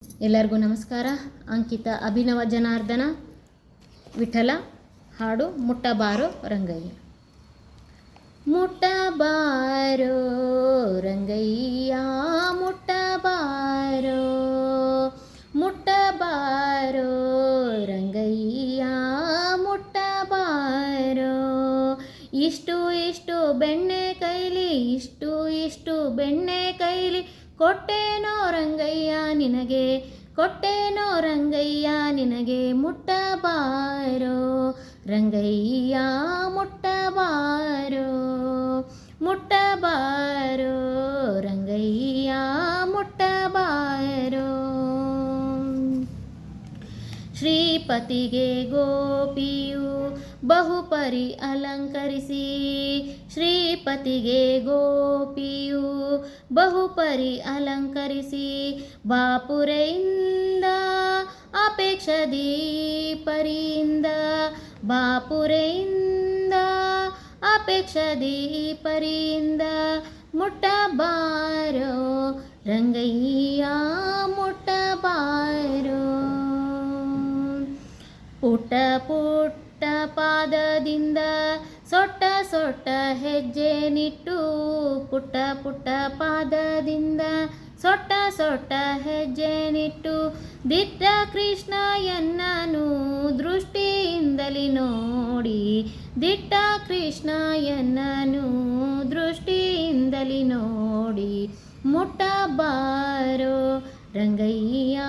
ಎಲ್ಲರಿಗೂ ನಮಸ್ಕಾರ. ಅಂಕಿತ ಅಭಿನವ ಜನಾರ್ದನ ವಿಠಲ ಹಾಡು ಮುಟ್ಟಬಾರೋ ರಂಗಯ್ಯ. ಮುಟ್ಟಬಾರೋ ರಂಗಯ್ಯ ಮುಟ್ಟಬಾರೋ, ಮುಟ್ಟಬಾರೋ ರಂಗಯ್ಯ ಮುಟ್ಟಬಾರೋ. ಇಷ್ಟು ಇಷ್ಟು ಬೆಣ್ಣೆ ಕೈಲಿ, ಇಷ್ಟು ಇಷ್ಟು ಬೆಣ್ಣೆ ಕೈಲಿ ಕೊಟ್ಟೇನೋ ರಂಗಯ್ಯ ನಿನಗೆ, ಕೊಟ್ಟೇನೋ ರಂಗಯ್ಯ ನಿನಗೆ. ಮುಟ್ಟಬಾರೋ ರಂಗಯ್ಯ ಮುಟ್ಟಬಾರೋ, ಮುಟ್ಟಬಾರೋ ರಂಗಯ್ಯ ಮುಟ್ಟಬಾರೋ. ಶ್ರೀಪತಿಗೆ ಗೋಪಿಯು ಬಹುಪರಿ ಅಲಂಕರಿಸಿ, ಶ್ರೀಪತಿಗೆ ಗೋಪಿಯು ಬಹುಪರಿ ಅಲಂಕರಿಸಿ, ಬಾಪುರೆಯಿಂದ ಅಪೇಕ್ಷದಿ ಪರಿಯಿಂದ, ಬಾಪುರೆಯಿಂದ ಅಪೇಕ್ಷದಿ ಪರಿಯಿಂದ. ಮುಟ್ಟಬಾರೋ ರಂಗಯ್ಯ ಮುಟ್ಟಬಾರೋ. ಪುಟ್ಟ ಪುಟ್ಟ ಪಾದದಿಂದ ಸೊಟ್ಟ ಸೊಟ್ಟ ಹೆಜ್ಜೆ ನಿಟ್ಟು, ಪುಟ್ಟ ಪುಟ್ಟ ಪಾದದಿಂದ ಸೊಟ್ಟ ಸೊಟ್ಟ ಹೆಜ್ಜೆ ನಿಟ್ಟು, ದಿಟ್ಟ ಕೃಷ್ಣ ಎನ್ನನು ದೃಷ್ಟಿಯಿಂದಲಿ ನೋಡಿ, ದಿಟ್ಟ ಕೃಷ್ಣ ಎನ್ನನು ದೃಷ್ಟಿಯಿಂದಲಿ ನೋಡಿ. ಮುಟ್ಟಬಾರೋ ರಂಗಯ್ಯ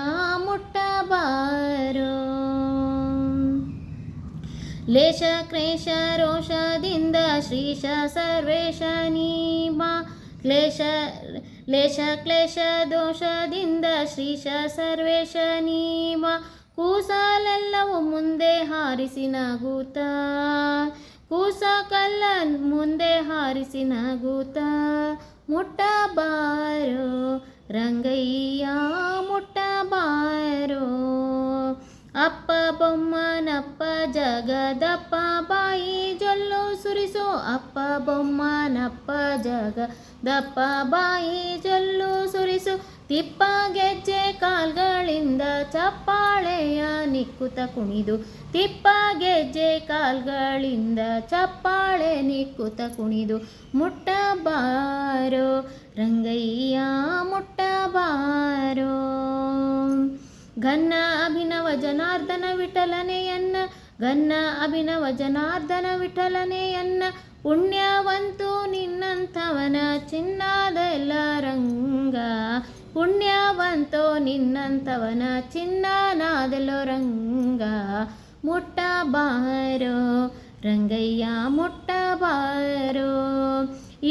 ಮುಟ್ಟಬಾರೋ. ಲೇಷ ಕ್ಲೇಶ ರೋಷದಿಂದ ಶ್ರೀಶ ಸರ್ವೇಶ ನೀಬಾ, ಲೇಷ ಕ್ಲೇಶ ದೋಷದಿಂದ ಶ್ರೀಶ ಸರ್ವೇಶ ನೀವ. ಕೂಸಲೆಲ್ಲವೂ ಮುಂದೆ ಹಾರಿಸಿ ನಗೂತ, ಕೂಸ ಕಲ್ಲ ಮುಂದೆ ಹಾರಿಸಿ ನಗೂತ. ಮುಟ್ಟಬಾರೋ ರಂಗಯ್ಯ ಮುಟ್ಟಬಾರೋ. ಅಪ್ಪ ಬೊಮ್ಮನಪ್ಪ ಜಗದಪ್ಪ ಬಾಯಿ ಜೊಲ್ಲು ಸುರಿಸು, ಅಪ್ಪ ಬೊಮ್ಮನಪ್ಪ ಜಗದಪ್ಪ ಬಾಯಿ ಜೊಲ್ಲು ಸುರಿಸು. ತಿಪ್ಪ ಗೆಜ್ಜೆ ಕಾಲ್ಗಳಿಂದ ಚಪ್ಪಾಳೆಯ ನಿಕ್ಕುತ ಕುಣಿದು, ತಿಪ್ಪ ಗೆಜ್ಜೆ ಕಾಲ್ಗಳಿಂದ ಚಪ್ಪಾಳೆ ನಿಕ್ಕುತ ಕುಣಿದು. ಮುಟ್ಟಬಾರೋ ರಂಗಯ್ಯ ಮುಟ್ಟಬಾರೋ. ಘನ್ನ ಅಭಿನವ ಜನಾರ್ದನ ವಿಠಲನೆಯನ್ನ, ಘನ್ನ ಅಭಿನವ ಜನಾರ್ದನ ವಿಠಲನೆಯನ್ನ. ಪುಣ್ಯವಂತು ನಿನ್ನಂಥವನ ಚಿನ್ನದ ಎಲ್ಲ ರಂಗ, ಪುಣ್ಯವಂತೋ ನಿನ್ನಂಥವನ ಚಿನ್ನನಾದೆಲ್ಲೋ ರಂಗ. ಮುಟ್ಟಬಾರೋ ರಂಗಯ್ಯ ಮುಟ್ಟಬಾರೋ.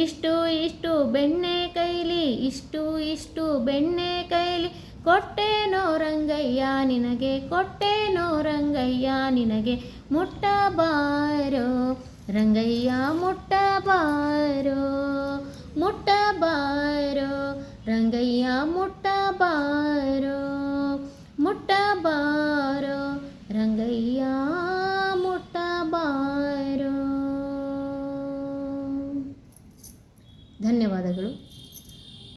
ಇಷ್ಟು ಇಷ್ಟು ಬೆಣ್ಣೆ ಕೈಲಿ, ಇಷ್ಟು ಇಷ್ಟು ಬೆಣ್ಣೆ ಕೈಲಿ ಕೊಟ್ಟೇನೋ ರಂಗಯ್ಯ ನಿನಗೆ, ಕೊಟ್ಟೇನೋ ರಂಗಯ್ಯ ನಿನಗೆ. ಮುಟ್ಟಬಾರೋ ರಂಗಯ್ಯ ಮುಟ್ಟಬಾರೋ, ಮುಟ್ಟಬಾರೋ ರಂಗಯ್ಯ ಮುಟ್ಟಬಾರೋ, ಮುಟ್ಟ